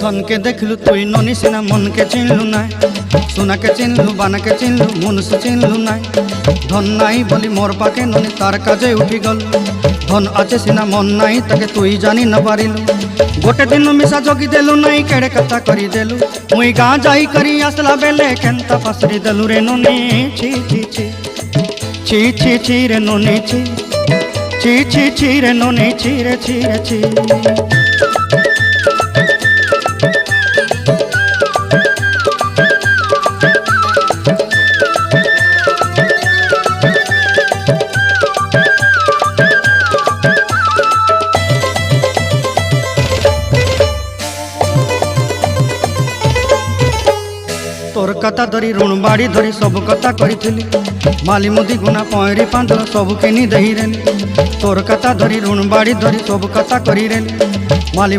धन के देखलु तुई ननी सिना मन के चिन्हलु ना सोना के चिन्हलु बाना के चिन्हलु मनुष्य चिन्हलु ना धन नाई बोली मोर पाके ननी तार काजे उठी गल धन आचे सिना मन नाई ताके तुई जानी न पारिलु गोटे दिन मिसा जगी देलु नाई केड़े कथा करी देलु मुई गाँ जाई करी आसला बेले केंता फासरी देलु रे ननी छी छी छी छी छी छी रे ननी छी छी छी छी रे ननी छी रे छी रे छी। तोर कथा धरी ऋण बाड़ी धरी सब कथा करी माली मुदी गुना पहरी पांदर सब किनी दही रेली तोर कथा धरी ऋण बाड़ी धरी सब कथा करी रेली माली